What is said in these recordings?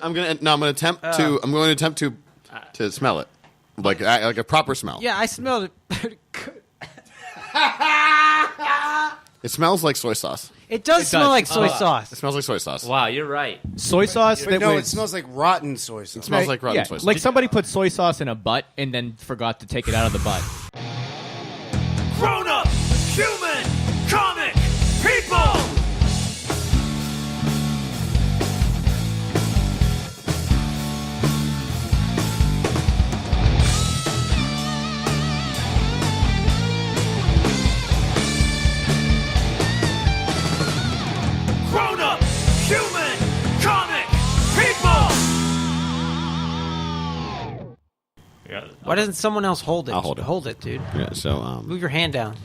I'm going to attempt to smell it. Like a proper smell. Yeah, I smelled it. It smells like soy sauce. It does smell like soy sauce. It smells like soy sauce. Wow, you're right. Soy sauce But no, it smells like rotten soy sauce. It smells like rotten soy sauce. Like somebody put soy sauce in a butt and then forgot to take it out of the butt. Grown-up, human, comic, people! Grown-up, human, comic, people! Why doesn't someone else hold it? I'll hold it. Hold it, dude. Yeah, so Move your hand down.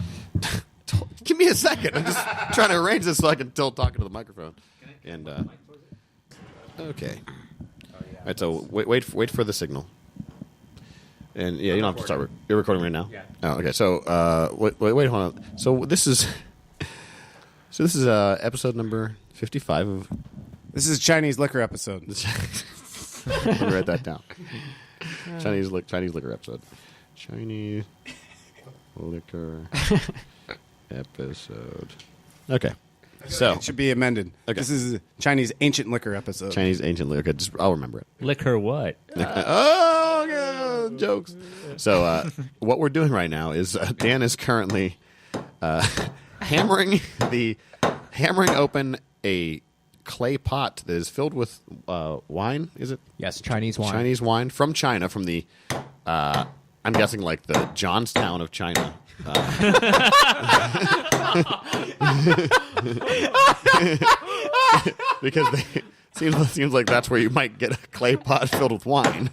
give me a second. I'm just trying to arrange this so I can still talk into the microphone. And okay. All right, so wait for the signal. And yeah, you don't have to start. You're recording right now. Yeah. Oh, okay. So wait, hold on. So this is episode number 55 of. This is a Chinese liquor episode. Let me write that down. Chinese liquor episode. Chinese liquor episode. Okay. So It should be amended. Okay. This is a Chinese ancient liquor episode. Chinese ancient liquor. Okay, I'll remember it. Liquor what? Oh, yeah, jokes. So what we're doing right now is Dan is currently hammering open a clay pot that is filled with wine. Is it? Yes, Chinese wine. Chinese wine from China, from the I'm guessing like the Johnstown of China. Because seems like that's where you might get a clay pot filled with wine.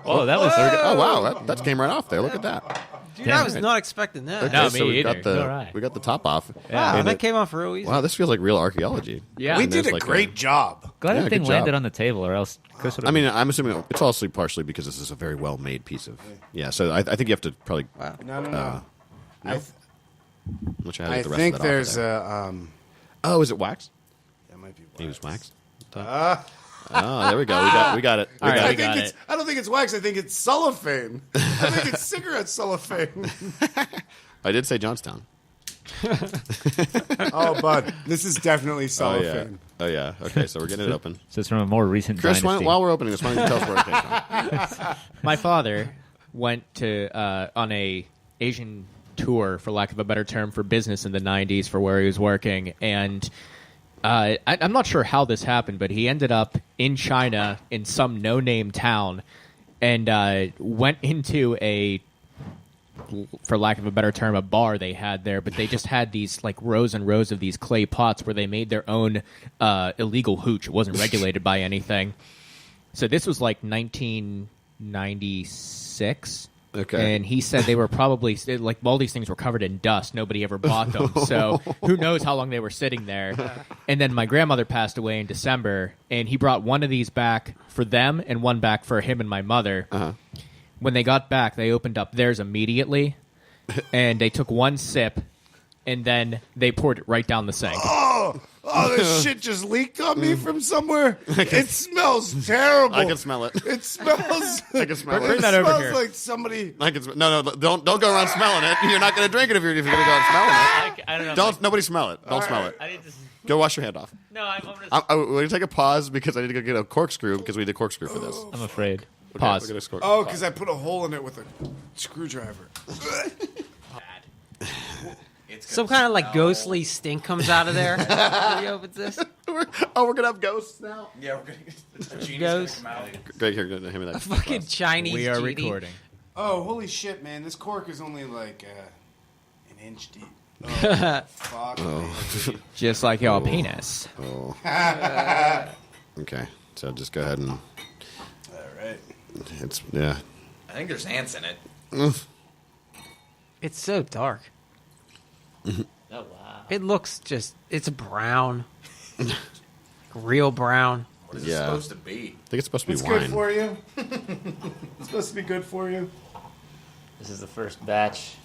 Oh, that was. Oh wow, that came right off there. Look at that. Dude, I was not expecting that. Okay, No, so me we got either. the All right. we got the top off. Wow, And that it- came off real easy. Wow, this feels like real archaeology. Yeah. We And did there's a like great job. Glad Yeah, that thing good job. landed on the table, or else Chris would have. I mean, I'm assuming it's also partially because this is a very well made piece of. Yeah, so I think you have to probably. Wow. No. Which I, I the rest think of that off there's there. a. Oh, is it wax? That might be. He was wax. waxed. Oh, there we go. We got it. We All right, got I it. think it's. I don't think it's wax. I think it's cellophane. I think it's cigarette cellophane. I did say Johnstown. Oh, bud, this is definitely Oh cellophane. yeah. Okay, so we're getting it open. So it's from a more recent Chris, dynasty. while we're opening this, why don't you tell us where it came from? My father went to on a Asian tour, for lack of a better term, for business in the 90s for where he was working. And I'm not sure how this happened, but he ended up in China in some no-name town and went into a, for lack of a better term, a bar they had there, but they just had these like rows and rows of these clay pots where they made their own illegal hooch. It wasn't regulated by anything. So this was like 1996. Okay. And he said they were probably, like, all these things were covered in dust. Nobody ever bought them. So who knows how long they were sitting there. And then my grandmother passed away in December, and he brought one of these back for them and one back for him and my mother. Uh-huh. When they got back, they opened up theirs immediately, and they took one sip, and then they poured it right down the sink. Oh, this shit just leaked on me from somewhere. It smells terrible. I can smell it. It smells. I can smell Bring it. that over smells here. like somebody. I can no, don't go around smelling it. You're not going to drink it if you're going to go around smelling it. I don't know. Don't nobody smell it. Don't smell it. I need to. Go wash your hand off. No, I'm gonna. We're going to take a pause because I need to go get a corkscrew because we did corkscrew for this. I'm afraid. Okay, Pause. we'll get a cork- Oh, because I put a hole in it with a screwdriver. Some kind of like ghostly stink comes out of there when he opens this. we're going to have ghosts now. Yeah, we're gonna get Ghost. Greg, here, hand me that. Fucking Chinese We are genie. recording. Oh, holy shit, man! This cork is only like an inch deep. Oh, fuck. me. Just like your penis. Oh. Okay, so just go ahead and All right. it's yeah. I think there's ants in it. It's so dark. Oh wow. It looks it's brown. Real brown. What is it Yeah. supposed to be? I think it's supposed to be It's wine. good for you. It's supposed to be good for you. This is the first batch.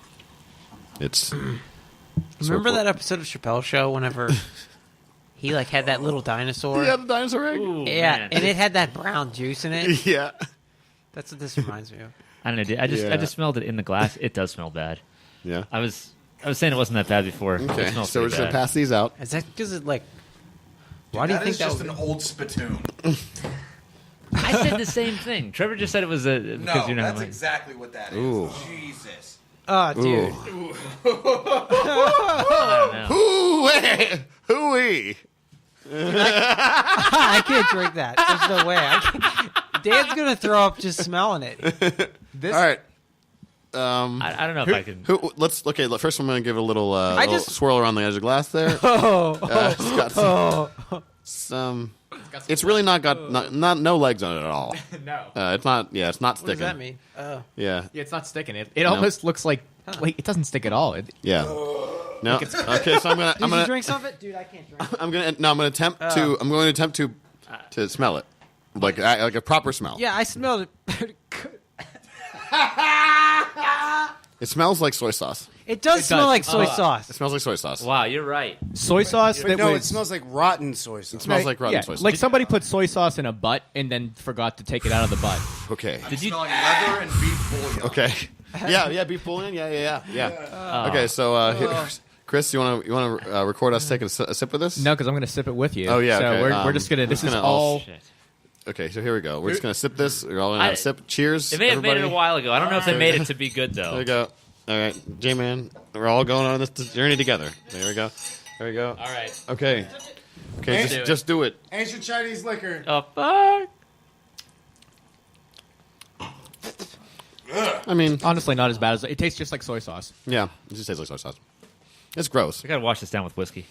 It's Remember that episode of Chappelle's Show whenever He like had that little dinosaur. Yeah, the dinosaur egg. Ooh, Yeah, man. and it had that brown juice in it. Yeah. That's what this reminds me of. I don't know. Dude. I Yeah. just smelled it in the glass. It does smell bad. Yeah. I was saying it wasn't that bad before. It Okay, smells so we're pretty just going to bad. pass these out. Is that because it like? Why do you That think is that just would an be? old spittoon. I said the same thing. Trevor just said it was a because No, you know. that's like- exactly what that is. Ooh. Jesus. Oh, dude. Ooh. I don't know. Hooey. I can't drink that. There's no way. Dan's gonna throw up just smelling it. All right. I don't know if I can. First I'm going to give it a little, just- swirl around the edge of the glass there. Oh, It's got some it's really not got no legs on it at all. No. It's not it's not what sticking. does that mean? Oh, Yeah. Yeah, it's not sticking. It almost looks like it doesn't stick at all. Yeah. No. Okay, so I'm did going you to drink some of it, dude? I can't drink. I'm going to attempt to smell it. Like a proper smell. Yeah, I smelled it. pretty good. It smells like soy sauce. It does smell does. like soy It sauce. smells like soy sauce. Wow, you're right. Soy sauce But that no, was it smells like rotten soy sauce. It smells like rotten yeah, soy sauce. like somebody put soy sauce in a butt and then forgot to take it out of the butt. Okay. I'm smelling leather and beef bouillon. Okay. Yeah, beef bouillon. Yeah. Okay, so here, Chris, you want to record us taking a sip of this? No, because I'm going to sip it with you. Oh, yeah, So okay. we're just going to. This we're is gonna all. Shit. Okay, so here we go. We're just gonna sip this. We're all gonna have a I- sip. Cheers. They may have made it a everybody. while ago. I don't know if they made it to be good There though. we go. All right, J-Man. We're all going on this journey together. There we go. There we go. All right. Okay. Okay, Do it. just do it. Ancient Chinese liquor. Oh fuck! I mean, Honestly, not as bad as it tastes. Just like soy sauce. yeah, it just tastes like soy sauce. It's gross. I gotta wash this down with whiskey.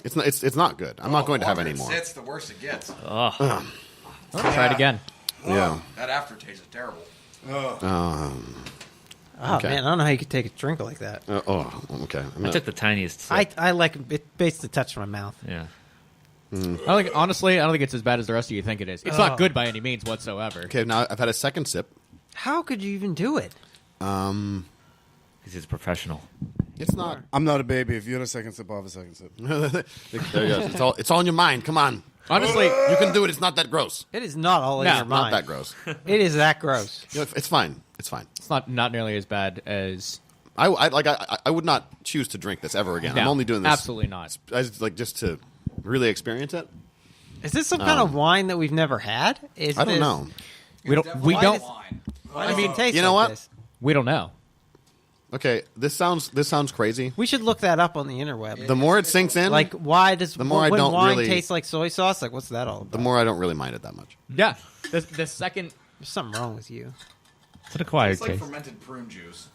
It's not. It's not good. I'm not going to have any more. It's the worse it gets. Oh, Try it again. Yeah. That aftertaste is terrible. Oh Okay. man, I don't know how you could take a drink like that. Okay. I'm I gonna- took the tiniest. Sip. I like it. Basically, touched my mouth. Yeah. Honestly, I don't think it's as bad as the rest of you think it is. It's not good by any means whatsoever. okay, now I've had a second sip. How could you even do it? Because he's a professional. It's not. I'm not a baby. If you want a second sip, I'll have a second sip. There you go. It's all in your mind. Come on. Honestly, You can do it. It's not that gross. It is not all in No, your Not mind. that gross. It is that gross. You know, it's fine. It's fine. it's not nearly as bad as. I would not choose to drink this ever again. I'm No, only doing this absolutely not. just to really experience it. Is this some kind of wine that we've never had? Is I don't this- know. We don't. We Definitely don't. wine. Why does it taste you know like what? this? We don't know. Okay, this sounds crazy. We should look that up on the interweb. The more it sinks in, Like, why does the more I when don't wine really- tastes like soy sauce? Like, what's that all about? the more I don't really mind it that much. Yeah. The second, There's something wrong with you. It's an acquired It's like taste. fermented prune juice.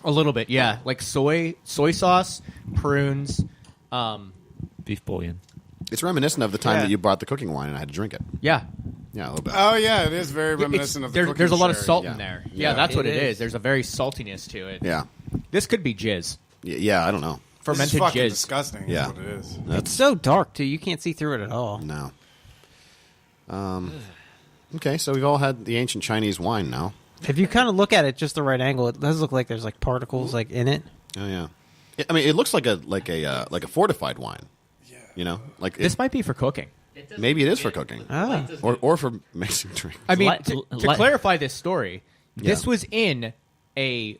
a little bit, yeah, like soy sauce, prunes. Beef bouillon. It's reminiscent of the time Yeah. that you bought the cooking wine and I had to drink it. Yeah. Yeah, a little bit. Oh yeah, it is very It's- reminiscent of the cooking there's a lot of sherry. salt Yeah. in there. Yeah. Yeah, that's what It it is. is. There's a very saltiness to it. Yeah. This could be jizz. Yeah, I don't know. This is Fermented fucking jizz. disgusting. Yeah. Is what it is. It's so dark too. You can't see through it at all. No. Okay, so we've all had the ancient Chinese wine now. If you kind of look at it just the right angle, it does look like there's like particles like in it. Oh yeah. I mean, it looks like a fortified wine. Yeah. You know, like This might be for cooking. maybe it is for cooking Ah. or for mixing drink. I mean, Let- to let- clarify this story, this Yeah. was in a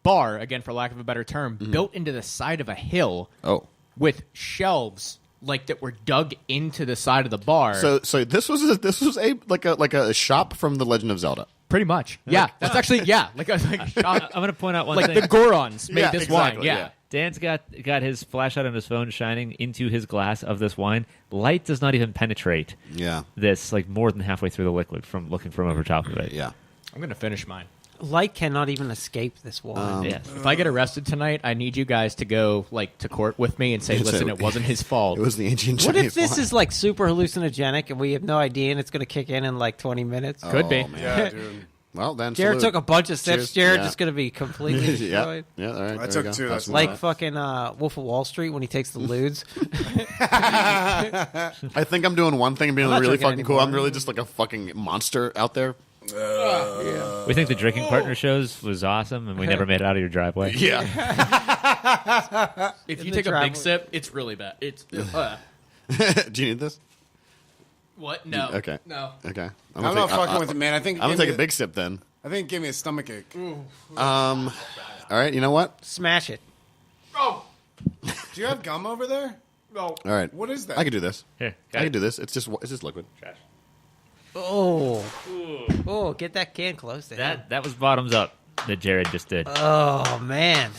bar, again, for lack of a better term, Mm-hmm. built into the side of a hill Oh. with shelves like that were dug into the side of the bar. So this was a shop from the Legend of Zelda. pretty much, yeah. That's actually like a shop. I'm gonna point out one Like thing. the Gorons made Yeah, this exactly, wine. Yeah. Dan's got his flashlight on his phone shining into his glass of this wine. Light does not even penetrate Yeah. this, like more than halfway through the liquid from looking from over top of it. Yeah. I'm gonna finish mine. Light cannot even escape this wine. Yeah. If I get arrested tonight, I need you guys to go to court with me and say, It's "Listen, a- it wasn't his fault." It was the ancient What Chinese if this wine. is like super hallucinogenic and we have no idea and it's going to kick in like 20 minutes? Could be. Oh, man. Yeah, dude. Well, then Jared salute. took a bunch of steps. Cheers. Jared Yeah. just going to be completely yeah. destroyed. Yeah, all right. I there took you go. two, that's Have Like some fucking Wolf of Wall Street when he takes the lewds. I think I'm doing one thing and being I'm not really drinking fucking cool. I'm anymore. really just like a fucking monster out there. We think the drinking partner shows was awesome, and we never made it out of your driveway. Yeah. If you the take a travel- big sip, it's really bad. It's Do you need this? what? No. Okay. No. Okay. I'm not fucking with it, man. I think I'm gonna take a big sip then. I think it gave me a stomach ache. All right. You know what? Smash it. Oh. Do you have gum over there? No. All right. What is that? I can do this. Here, I can do this. It's just liquid. Trash. Oh, get that can close to him. That was bottoms up that Jared just did. Oh man.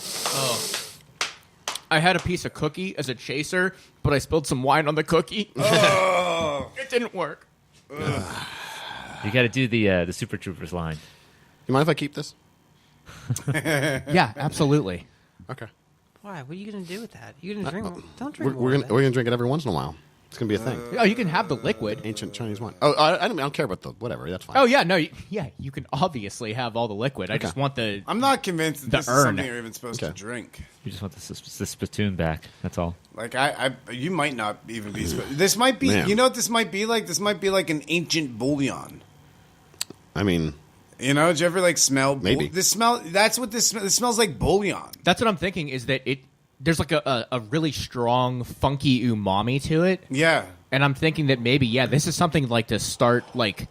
I had a piece of cookie as a chaser, but I spilled some wine on the cookie. It didn't work. You got to do the Super Troopers line. You mind if I keep this? Yeah, absolutely. Okay. Why? What are you gonna do with that? You gonna drink? Don't We're drink. more of gonna drink it every once in a while. It's gonna be a thing. Oh, you can have the liquid. Ancient Chinese wine. Oh, I don't care about the whatever. That's fine. Oh yeah, no, yeah, you can obviously have all the liquid. I just want the. I'm not convinced that The this is urn. something you're even supposed to Okay. drink. You just want the spittoon back. That's all. Like you might not even be. This might be. Man. You know what this might be like? This might be like an ancient bouillon. I mean, You know, did you ever like smell? Maybe. This smell. That's what this. This smells like bouillon. That's what I'm thinking. Is that it? There's like a really strong, funky umami to it, Yeah. and I'm thinking that maybe this is something like to start like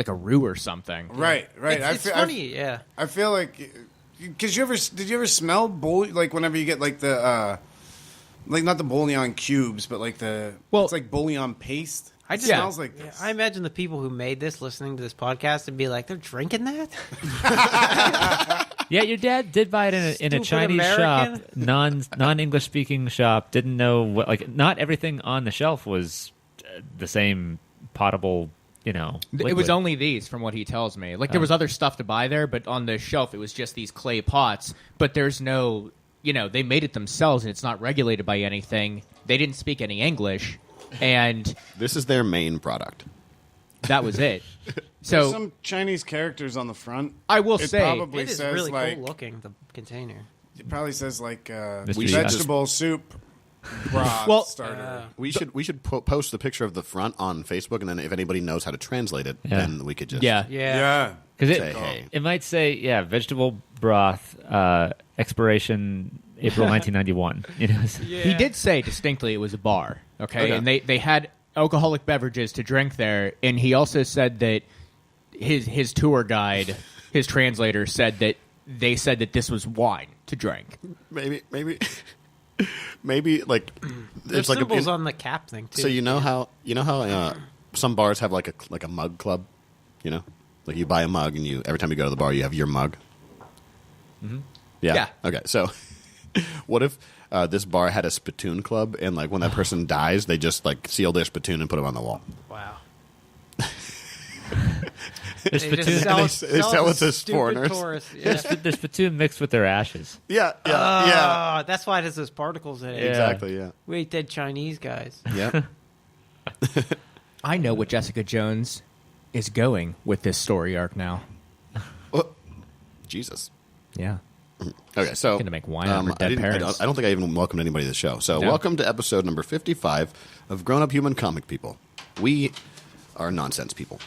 a roux or something. Right. Right. It's funny, yeah. I feel like because did you ever smell like whenever you get like the like not the bouillon cubes, but like it's like bouillon paste. I It just smells like this. I imagine the people who made this listening to this podcast and be like, they're drinking that. Yeah, your dad did buy it in a Stupid Chinese American. shop, non English speaking shop. Didn't know what, like, not everything on the shelf was the same potable. It was liquid. only these, from what he tells me. Like there was other stuff to buy there, but on the shelf it was just these clay pots. But there's no, they made it themselves, and it's not regulated by anything. They didn't speak any English, and this is their main product. that was it. There's So some Chinese characters on the front. I will It say, probably It is says really like cool looking, the container. it probably says like Mystery vegetable soup broth Well, starter. We should post the picture of the front on Facebook, and then if anybody knows how to translate it, Yeah. then we could just Yeah. yeah. because say hey. it might say vegetable broth expiration April 1991. he did say distinctly it was a bar, okay? And they had alcoholic beverages to drink there, and he also said that his tour guide, his translator, said that they said that this was wine to drink. maybe like There's it's like symbols on the cap thing too. so you know how some bars have like a mug club, like you buy a mug and every time you go to the bar you have your mug. Mm-hmm. Yeah. Okay. So what if this bar had a spittoon club, and like when that person dies, they just like seal their spittoon and put it on the wall. Wow. There's They just spittoon, they sell it to stupid foreigners. tourists. Yeah. there's spittoon mixed with their ashes. Yeah. Yeah. That's why it has those particles in it. Yeah. Exactly. Yeah. We ate dead Chinese guys. Yeah. I know what Jessica Jones is going with this story arc now. Oh, Jesus. Yeah. Okay, so Gonna make wine out of her dead I parents. don't think I even welcomed anybody to the show. So No. welcome to episode number 55 of Grown Up Human Comic People. We are nonsense people.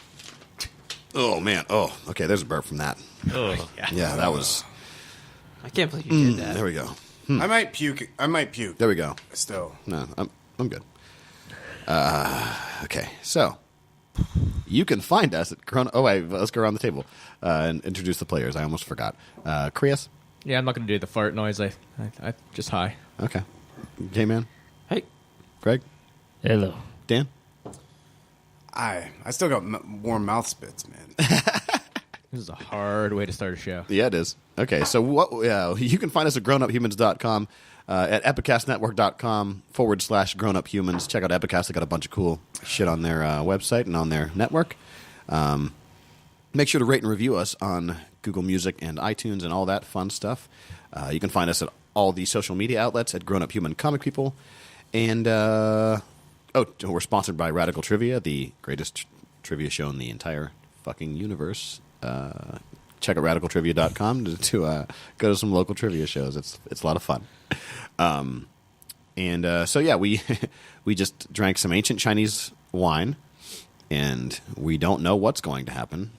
Oh man. Oh, okay. There's a burp from that. Oh, Yeah, that was. I can't believe you did that. There we go. I might puke. I might puke. There we go. Still. No, I'm good. Okay, so you can find us at Grown. Oh wait, let's go around the table and introduce the players. I almost forgot. Chris. Yeah, I'm not going to do the fart noise. I just hi. Okay. J-Man. Hey, Greg. hello. Dan. I still got warm mouth spits, man. This is a hard way to start a show. Yeah, it is. Okay, so you can find us at grownuphumans.com, at epicastnetwork.com/grownuphumans. Check out Epicast. They got a bunch of cool shit on their website and on their network. Make sure to rate and review us on Google Music and iTunes and all that fun stuff. You can find us at all the social media outlets at Grown Up Human Comic People. And, we're sponsored by Radical Trivia, the greatest trivia show in the entire fucking universe. Check out radicaltrivia.com to go to some local trivia shows. It's a lot of fun. We we just drank some ancient Chinese wine, and we don't know what's going to happen.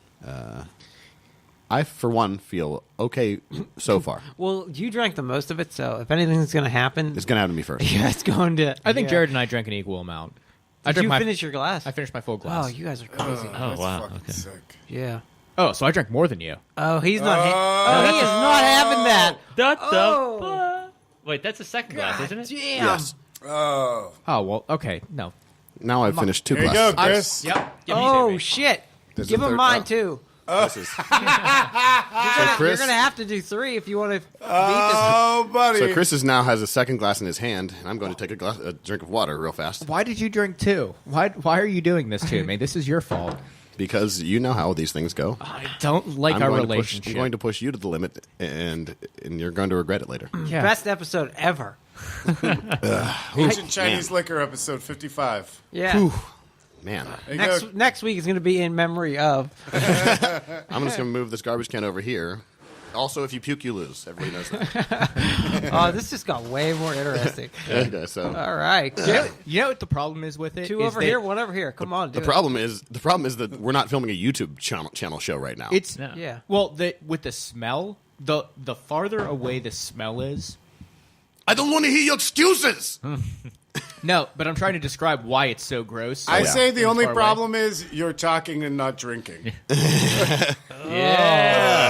I for one feel okay so far. Well, you drank the most of it, so if anything's going to happen, It's gonna happen to me first. yeah, it's going to. I think yeah. Jared and I drank an equal amount. Did you finish your glass? I finished my full glass. Oh, you guys are crazy. Oh, That's wow. fucking Okay. sick. Yeah. Oh, so I drank more than you. Oh, he's not. He is not having that. Oh. Wait, that's the second glass, isn't it? Damn. Yes. Oh. Oh, well, okay. No. Now I've finished 2 Here you go, glasses. Chris. Yep. Give me Oh baby. shit! There's Give a him third- mine oh. too. This is- You're Chris- gonna have to do 3 if you want to beat Oh, buddy. So Chris now has a second glass in his hand, and I'm going to take a drink of water real fast Why did you drink 2? Why are you doing this to me? This is your fault. because you know how these things go. I don't like I'm our going to relationship. I'm going to push you to the limit, and you're going to regret it later. this. Yeah. Best episode ever. Ancient Chinese Liquor, episode 55. Yeah. Man, There you go. Next week is going to be in memory of. I'm just going to move this garbage can over here. Also, if you puke, you lose. Everybody knows that. Oh, this just got way more interesting. Okay, so All right. You know what the problem is with it? 2 Is over that here, 1 over here. Come on, the dude. problem is that we're not filming a YouTube channel show right now. It's No. Yeah. well, with the smell, the farther away the smell is. I don't want to hear your excuses. No, but I'm trying to describe why it's so gross. I yeah. say the From only far away. problem is you're talking and not drinking. Yeah.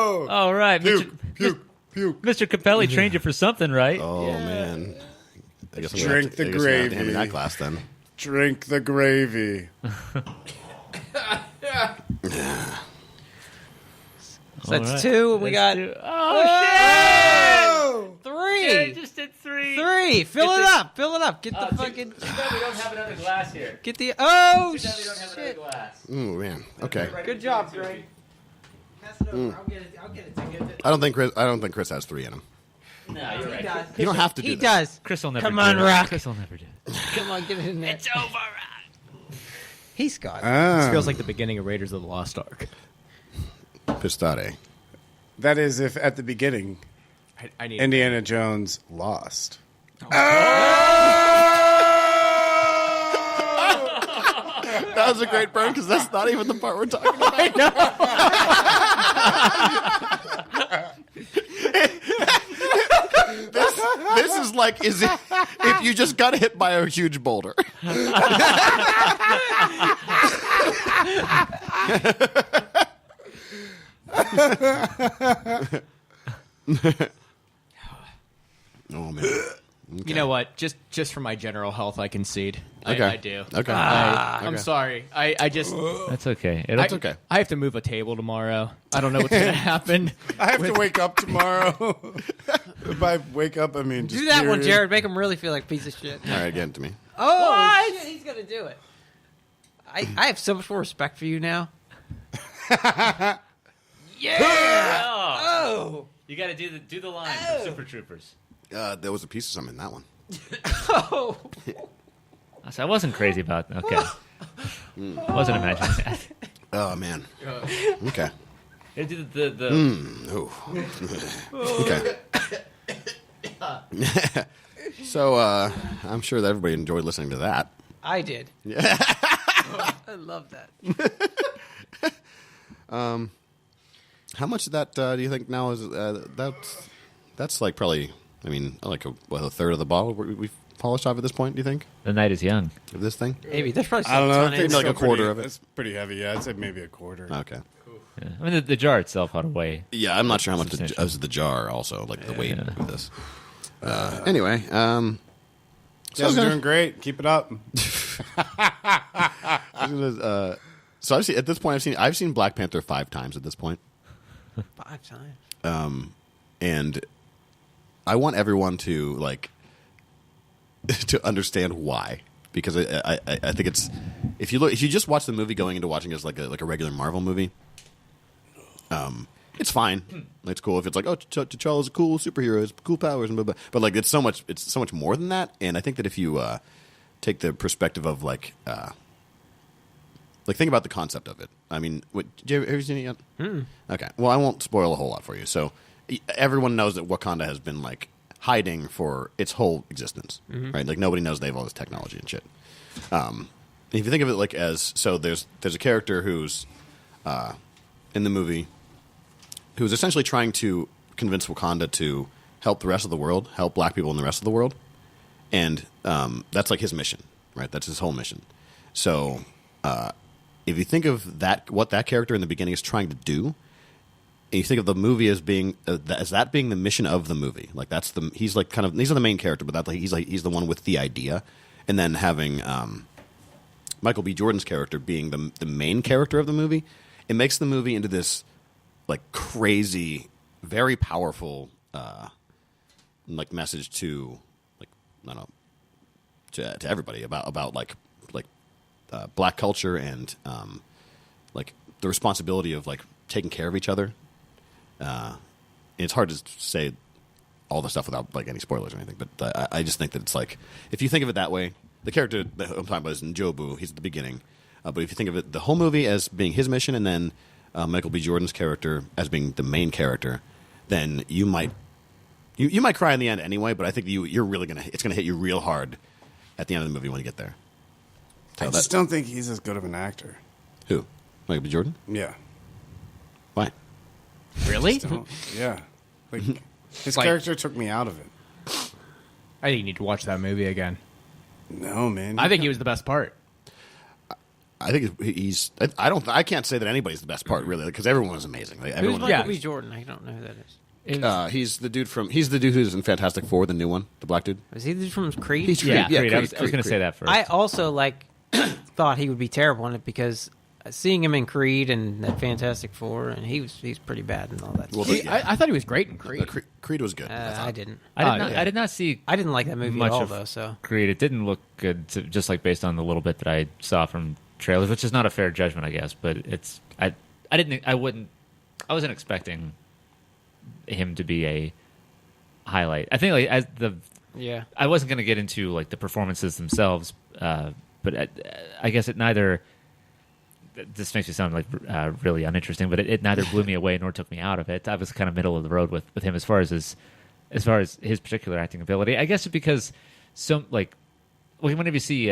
Oh! All right. Puke, puke, puke. Mr. Capelli trained you for something, right? Oh man, I guess I'm gonna Drink have to, the I guess I'm gonna have to hand me gravy. that glass then. Drink the gravy. So that's All right. 2, and we got Let's do- Oh, shit! 3. Jared just did 3. 3. Fill Get it the- up. Fill it up. Get the Too fucking. bad we don't have another glass here. Get the. Oh Too bad we don't have another shit! glass. Oh man. Okay. Good job, Greg. Pass it over. I'll get it. I'll get it. I don't think Chris has 3 in him. No, you're right. He does. You don't have to do He that. does. Chris will never Come do on, it. Rock. Chris will never do it. Come on, get it in there. It's over, Rock. He's got it. This feels like the beginning of Raiders of the Lost Ark. Pistade. That is if at the beginning I need Indiana Jones lost. That was a great burn because that's not even the part we're talking about. This is like if you just got hit by a huge boulder. Oh man. You know what? Just for my general health, I concede. Okay. I do. Okay. I'm Okay. sorry. I just. That's okay. That's okay. I have to move a table tomorrow. I don't know what's going to happen. I have to wake up tomorrow. If I wake up, I mean, just Do that one, period. Jared. Make him really feel like a piece of shit. All right, get it to me. Oh, shit, he's gonna do it. I have so much more respect for you now. Yeah. Oh. You got to do the line for Super Troopers. There was a piece of something in that one. Oh. So I wasn't crazy about. Okay. Wasn't imagining that. Oh man. Okay. They did the Ooh. Okay. So I'm sure that everybody enjoyed listening to that. I did. Yeah. I love that. How much of that do you think now is that's like probably I mean like a third of the bottle we've polished off at this point? Do you think The night is young. of this thing? Maybe there's probably. I don't know. Some It's like a still quarter pretty- of it. It's pretty heavy. Yeah, I'd say maybe a quarter. Okay. Yeah. I mean, the jar itself had a way. Yeah, I'm not sure how much Substantial. of the jar also like the weight Yeah. of this. Anyway, You guys are okay. doing great. Keep it up. so I've seen at this point I've seen Black Panther 5 times at this point. 5 times. And I want everyone to like to understand why, because I think it's if you just watch the movie going into watching it as like a regular Marvel movie, it's fine, it's cool if it's like T'Challa's a cool superhero, has cool powers and blah, blah. But like it's so much more than that, and I think that if you take the perspective of like think about the concept of it. I mean, have you seen it yet? Okay. Well, I won't spoil a whole lot for you. So everyone knows that Wakanda has been like hiding for its whole existence, right? Like nobody knows they have all this technology and shit. If you think of it like as so, there's a character who's in the movie who's essentially trying to convince Wakanda to help the rest of the world, help black people in the rest of the world, and that's like his mission, right? That's his whole mission. So if you think of that, what that character in the beginning is trying to do, and you think of the movie as being as that being the mission of the movie, like he's like kind of he's the main character, but he's the one with the idea, and then having Michael B. Jordan's character being the main character of the movie, it makes the movie into this like crazy, very powerful like message to like I don't know to everybody about like black culture and like the responsibility of like taking care of each other. It's hard to say all the stuff without like any spoilers or anything, but I just think that it's like if you think of it that way, the character that I'm talking about is Njobu. He's at the beginning, but if you think of it, the whole movie as being his mission, and then Michael B. Jordan's character as being the main character, then you might cry in the end anyway. But I think you're really it's gonna hit you real hard at the end of the movie when you get there. I just don't think he's as good of an actor. Who? Michael B. Jordan? Yeah. Why? Really? Yeah. Like his Like- character took me out of it. I think you need to watch that movie again. No, man. I think he was the best part. I think he's. I can't say that anybody's the best part really, because everyone was amazing. Like, Who's everyone. Michael Yeah. B. Jordan? I don't know who that is. He's the dude who's in Fantastic Four, the new one, the black dude. Was he the dude from Creed? He's Yeah, Creed. Creed. I was going to Creed. say that first. I also thought he would be terrible in it because seeing him in Creed and that Fantastic Four, and he's pretty bad and all that. Well, stuff. I thought he was great in Creed. Creed was good. I didn't. I did not see I didn't like that movie much at all, of though. So Creed. It didn't look good, just like based on the little bit that I saw from trailers, which is not a fair judgment, I guess. But it's I wasn't expecting him to be a highlight. I think like as the yeah, I wasn't going to get into like the performances themselves, but I guess it neither. This makes me sound like really uninteresting, but it neither blew me away nor took me out of it. I was kind of middle of the road with him as far as his particular acting ability. I guess because whenever you see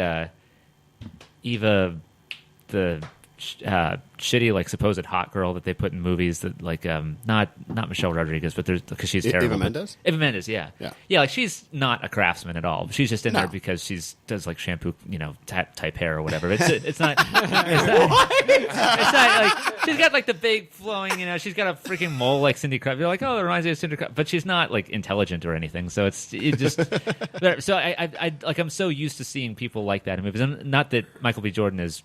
Eva, the shitty like supposed hot girl that they put in movies that like not Michelle Rodriguez, but there's because she's terrible. Eva Mendes? Eva Mendes, yeah, like she's not a craftsman at all. She's just in there because does like shampoo, type hair or whatever. It's not. It's not like she's got like the big flowing, she's got a freaking mole like Cindy Crawford. You're like, oh, it reminds me of Cindy Crawford, but she's not like intelligent or anything. So it just so I like I'm so used to seeing people like that in movies. And not that Michael B. Jordan is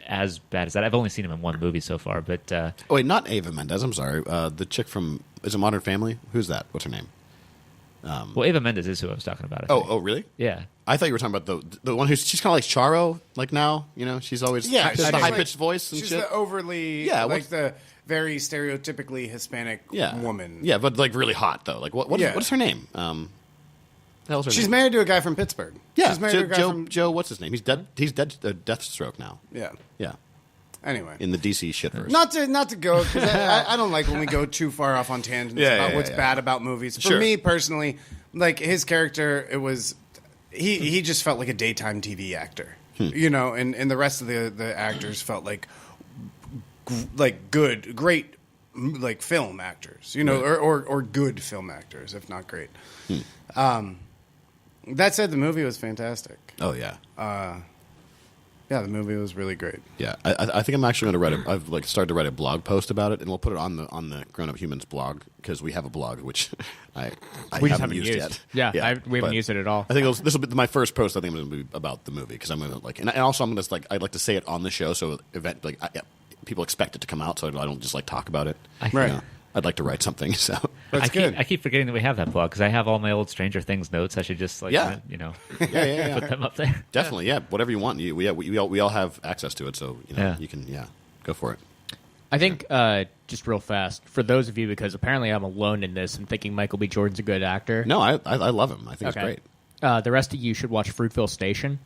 as bad as that. I've only seen him in one movie so far, but Oh, wait, not Eva Mendes. I'm sorry. The chick from is it Modern Family? Who's that? What's her name? well, Eva Mendes is who I was talking about. I think. Oh, really? Yeah. I thought you were talking about the one who's she's kind of like Charo, like now. She's always Yeah, she's the she's high pitched like- voice and She's shit. the overly, Yeah, like what's- the very stereotypically Hispanic woman. Yeah, but like really hot though. Like what Yeah. is her name? The hell's her She's name? married to a guy from Pittsburgh. Yeah, She's married to a guy from... Joe. What's his name? He's dead. He's dead. Deathstroke now. Yeah. Yeah, Anyway. in the DC shitverse. Not to go, because I don't like when we go too far off on tangents about what's bad about movies. For Sure. me personally, like his character, it was he just felt like a daytime TV actor, and the rest of the actors felt like great like film actors, or good film actors, if not great. That said, the movie was fantastic. Oh yeah. Yeah, the movie was really great. Yeah, I think I'm actually going to write. I've like started to write a blog post about it, and we'll put it on the Grownup Humans blog because we have a blog which I We just haven't haven't used used. yet. We haven't but used it at all. I think this will be my first post. I think I'm going to be about the movie because I'm going to like, and also I'm going to like I'd like to say it on the show so people expect it to come out, so I don't just like talk about it. Right. I'd like to write something. So That's good. I keep forgetting that we have that blog because I have all my old Stranger Things notes. I should just like Yeah. put them up there. definitely, yeah, whatever you want. We all have access to it, so Yeah. you can go for it. I think just real fast for those of you, because apparently I'm alone in this and thinking Michael B. Jordan's a good actor. No, I love him. I think it's great. The rest of you should watch Fruitville Station.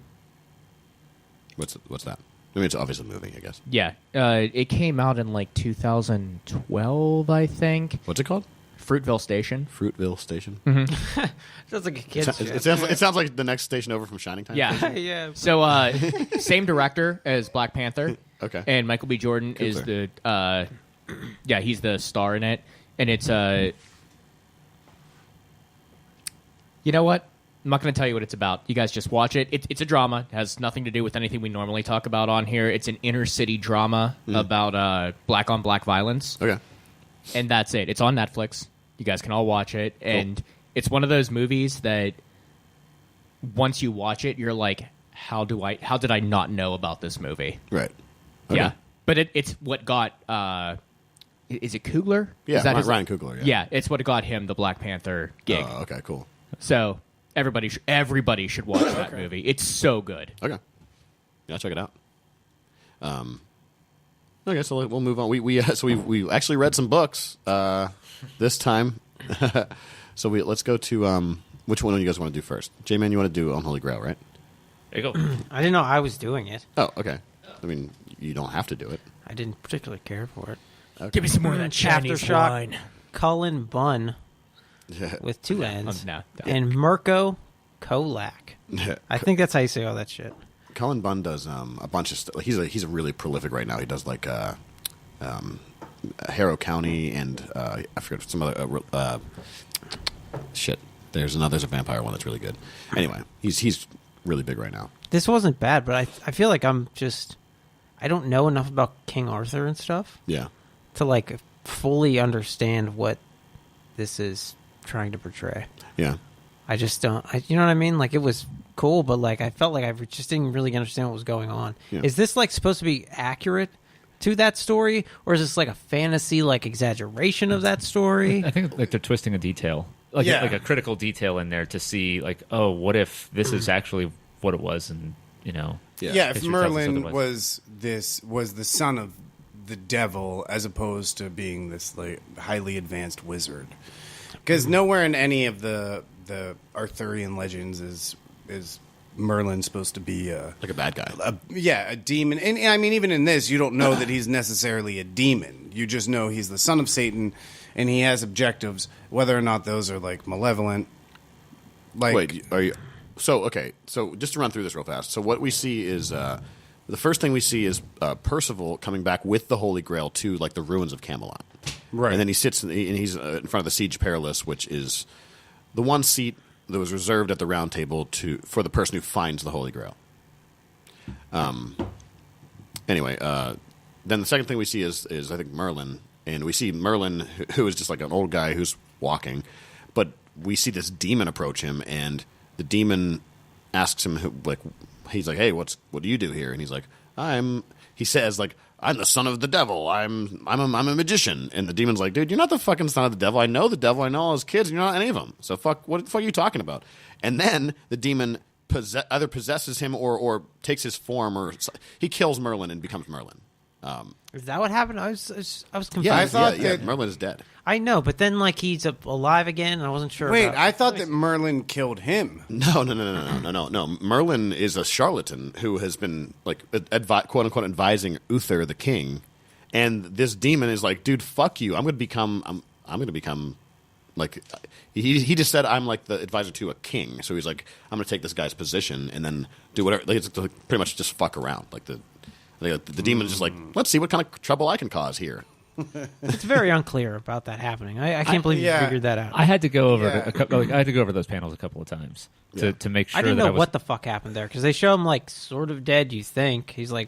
What's that? I mean, it's obviously a movie, I guess. Yeah, it came out in like 2012, I think. What's it called? Fruitville Station. Fruitville Station. sounds like a kid's show. It sounds like the next station over from Shining Time. Yeah. yeah. So same director as Black Panther. Okay. And Michael B. Jordan is Cooper. he's the star in it. and it's you know what? I'm not going to tell you what it's about. You guys just watch it. It's a drama. It has nothing to do with anything we normally talk about on here. It's an inner city drama about black on black violence. Okay. And that's it. It's on Netflix. You guys can all watch it. And it's one of those movies that once you watch it, you're like, how did I not know about this movie? Right. Okay. Yeah. But it's what got is it Coogler? Yeah, Is that his- Ryan Coogler. Yeah. Yeah, it's what got him the Black Panther gig. Oh, okay, cool. So everybody should watch that movie. It's so good. Okay. Yeah, I'll check it out. Okay, so we'll move on. We actually read some books this time. So let's go to which one do you guys want to do first? J-Man, you want to do Unholy Grail, right? There you go. I didn't know I was doing it. Oh, okay. I mean, you don't have to do it. I didn't particularly care for it. Okay. Give me some more of that Chinese Aftershock, wine. Cullen Bunn Yeah. with two N's, no. and Mirko Kolak. I think that's how you say all that shit. Cullen Bunn does a bunch of stuff. He's a really prolific right now. He does like Harrow County and I forget some other shit. There's a vampire one that's really good. Anyway, he's really big right now. This wasn't bad, but I feel like I don't know enough about King Arthur and stuff Yeah. to like fully understand what this is trying to portray. Yeah. I just don't. You know what I mean? Like it was cool, but like I felt like I just didn't really understand what was going on. Yeah. Is this like supposed to be accurate to that story, or is this like a fantasy like exaggeration of that story? I think like they're twisting a detail, like a critical detail in there to see like, oh, what if this is actually what it was, and you know, Yeah, if history tells us Merlin otherwise. was the son of the devil as opposed to being this like highly advanced wizard. Because nowhere in any of the Arthurian legends is Merlin supposed to be Like a bad guy. a demon. And I mean, even in this, you don't know that he's necessarily a demon. You just know he's the son of Satan, and he has objectives, whether or not those are like malevolent. Like, Wait, are you? So okay, so just to run through this real fast. So what we see is the first thing we see is Percival coming back with the Holy Grail to like the ruins of Camelot, right? And then he sits and he's in front of the Siege Perilous, which is the one seat that was reserved at the Round Table for the person who finds the Holy Grail. Anyway, then the second thing we see is I think Merlin, and we see Merlin who is just like an old guy who's walking, but we see this demon approach him, and the demon asks him he's like, hey, what do you do here? And he's like, he says like, I'm the son of the devil. I'm a magician. And the demon's like, dude, you're not the fucking son of the devil. I know the devil. I know all his kids, and you're not any of them. So what the fuck are you talking about? And then the demon either possesses him or takes his form, or he kills Merlin and becomes Merlin. Is that what happened? I was confused. Yeah, I thought that- Merlin is dead. I know, but then like he's alive again, and I wasn't sure. Wait, about I thought that Merlin killed him. No. Merlin is a charlatan who has been like quote unquote advising Uther the king, and this demon is like, dude, fuck you. I'm going to become like he just said I'm like the advisor to a king, so he's like, I'm going to take this guy's position and then do whatever. Like, it's pretty much just fuck around. Like the demon is just like, let's see what kind of trouble I can cause here. It's very unclear about that happening. I can't believe you figured that out. I had to go over Yeah. I had to go over those panels a couple of times to make sure I didn't that know I was, what the fuck happened there because they show him like sort of dead. You think he's like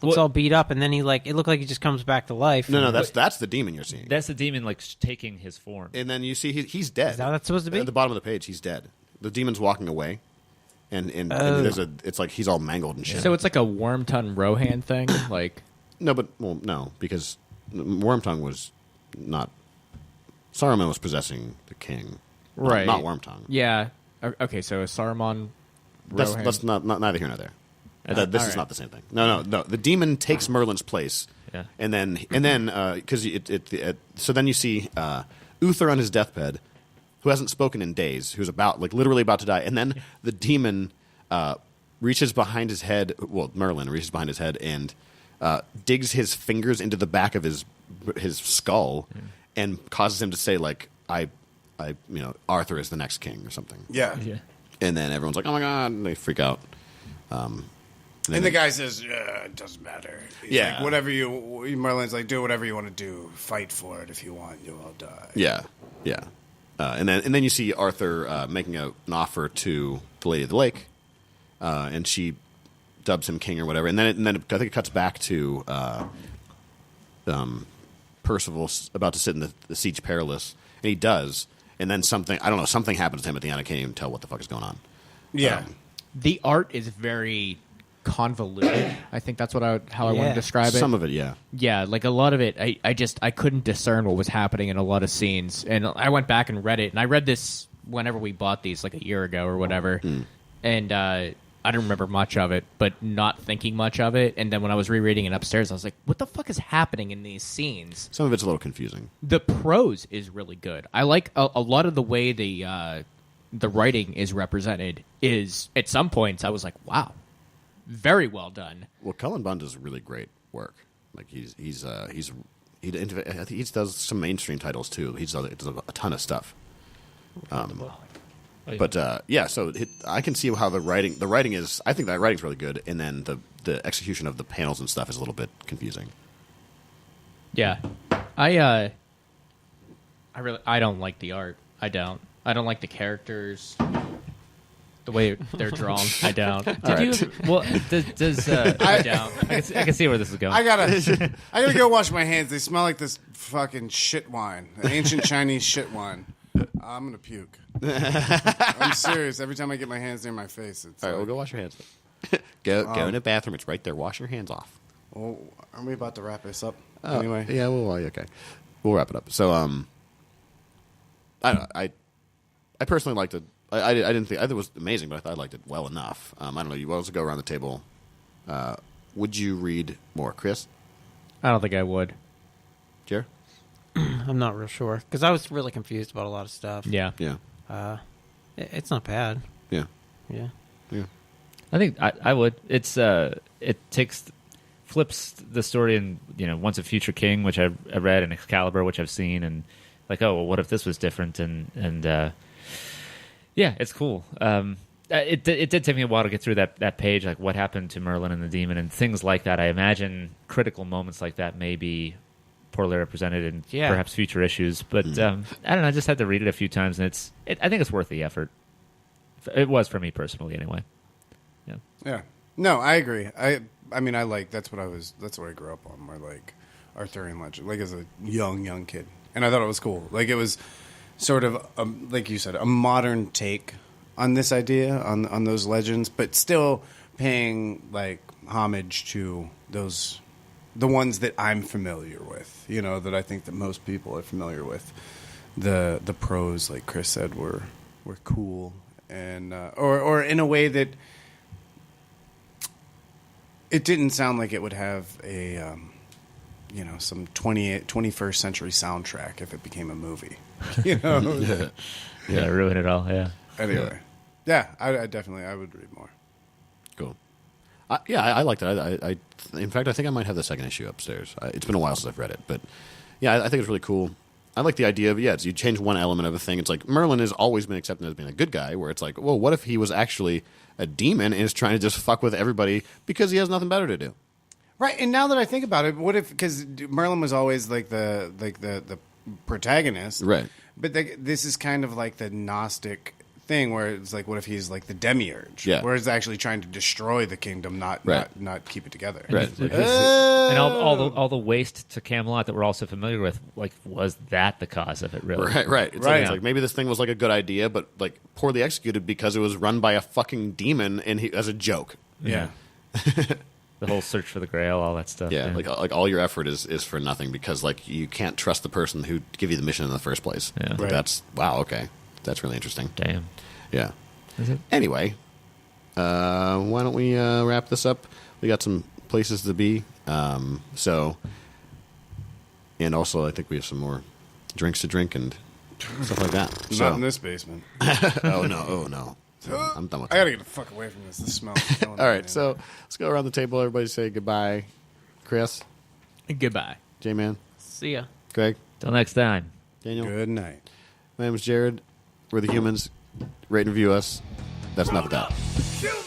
looks Well- all beat up, and then he like it looked like he just comes back to life. No, that's the demon you're seeing. that's the demon like taking his form. And then you see he's dead. Is that what that's supposed to be? At the bottom of the page, he's dead. The demon's walking away, and it's like he's all mangled and shit. So it's like a Wormtongue Rohan thing, like No, because Wormtongue was not. Saruman was possessing the king, right? Not Wormtongue. Yeah. Okay, so a Saruman. Rohan. That's not neither here nor there. This all is right. not the same thing. No. The demon takes Merlin's place, Yeah. and then because so then you see Uther on his deathbed, who hasn't spoken in days, who's literally about to die, and then the demon reaches behind his head. Well, Merlin reaches behind his head and digs his fingers into the back of his skull, and causes him to say like, Arthur is the next king or something. Yeah. Yeah. And then everyone's like, oh my god, and they freak out. And the guy says, it doesn't matter. He's Yeah. like, whatever Merlin's like, do whatever you want to do. Fight for it if you want. You'll all die. Yeah, yeah. And then you see Arthur making an offer to the Lady of the Lake, and she dubs him king or whatever. And then I think it cuts back to Percival about to sit in the Siege Perilous, and he does. And then something happens to him at the end. I can't even tell what the fuck is going on. Yeah. The art is very convoluted. I think that's how I want Yeah. to describe it. Some of it, yeah. Yeah, like a lot of it, I couldn't discern what was happening in a lot of scenes, and I went back and read it, and I read this whenever we bought these, like a year ago or whatever, and I didn't remember much of it, but not thinking much of it, and then when I was rereading it upstairs, I was like, what the fuck is happening in these scenes? Some of it's a little confusing. The prose is really good. I like a lot of the way the writing is represented. Is at some points I was like, wow, very well done. Well, Cullen Bunn does really great work. Like he does some mainstream titles too. He does a ton of stuff. But yeah, so I can see how the writing is. I think that writing's really good, and then the execution of the panels and stuff is a little bit confusing. Yeah, I don't like the art. I don't like the characters. The way they're drawn, I don't. Does I don't. I can see where this is going. I gotta go wash my hands. They smell like this fucking shit wine, ancient Chinese shit wine. I'm gonna puke. I'm serious. Every time I get my hands near my face, it's All right, like, well, go wash your hands. Go in the bathroom. It's right there. Wash your hands off. well, aren't we about to wrap this up? Oh, Anyway, yeah. Well, okay. We'll wrap it up. So, I don't know. I personally liked it. I didn't think it was amazing, but I thought I liked it well enough. I don't know. You also go around the table. Would you read more, Chris? I don't think I would. Jer? I'm not real sure because I was really confused about a lot of stuff. Yeah, Yeah. It's not bad. Yeah. Yeah. Yeah. I think I would. It's it flips the story in Once a Future King, which I read, and Excalibur, which I've seen, and like, oh well, what if this was different? And yeah, it's cool. It did take me a while to get through that page, like what happened to Merlin and the demon and things like that. I imagine critical moments like that may be poorly represented in perhaps future issues, but I don't know. I just had to read it a few times, and I think it's worth the effort. It was for me personally, anyway. yeah. No, I agree. I mean, I like that's what I grew up on. More like Arthurian legend, like as a young kid, and I thought it was cool. Like it was sort of like you said, a modern take on this idea, on those legends, but still paying like homage to the ones that I'm familiar with. That I think that most people are familiar with. The prose, like Chris said, were cool, and or in a way that it didn't sound like it would have a some 21st century soundtrack if it became a movie. Yeah, ruin it all. Yeah. Anyway, yeah, I definitely would read more. Cool. I liked it. I in fact, I think I might have the second issue upstairs. It's been a while since I've read it, but yeah, I think it's really cool. I like the idea of you change one element of a thing. It's like Merlin has always been accepted as being a good guy, where it's like, well, what if he was actually a demon and is trying to just fuck with everybody because he has nothing better to do? Right, and now that I think about it, what if because Merlin was always like the protagonist, Right. But this is kind of like the Gnostic thing where it's like, what if he's like the demiurge? Yeah. Where he's actually trying to destroy the kingdom, not keep it together. Right. And all the waste to Camelot that we're also familiar with, like, was that the cause of it? Really? Right. It's like maybe this thing was like a good idea, but like poorly executed because it was run by a fucking demon and as a joke. Yeah. The whole search for the Grail, all that stuff. Yeah, like all your effort is for nothing because like you can't trust the person who gave you the mission in the first place. Yeah. Like, Right. That's wow. Okay, that's really interesting. Damn. Yeah. Is it? Anyway, why don't we wrap this up? We got some places to be. And also I think we have some more drinks to drink and stuff like that. Not in this basement. Oh no. I'm done with I that. gotta get the fuck away from this. The smell. is killing All me, right, man. so let's go around the table. Everybody say goodbye. Chris, Goodbye. J-Man, See ya. Greg, Till next time. Daniel. Good night. My name is Jared. We're the humans. Rate and review us. That's enough of that. Human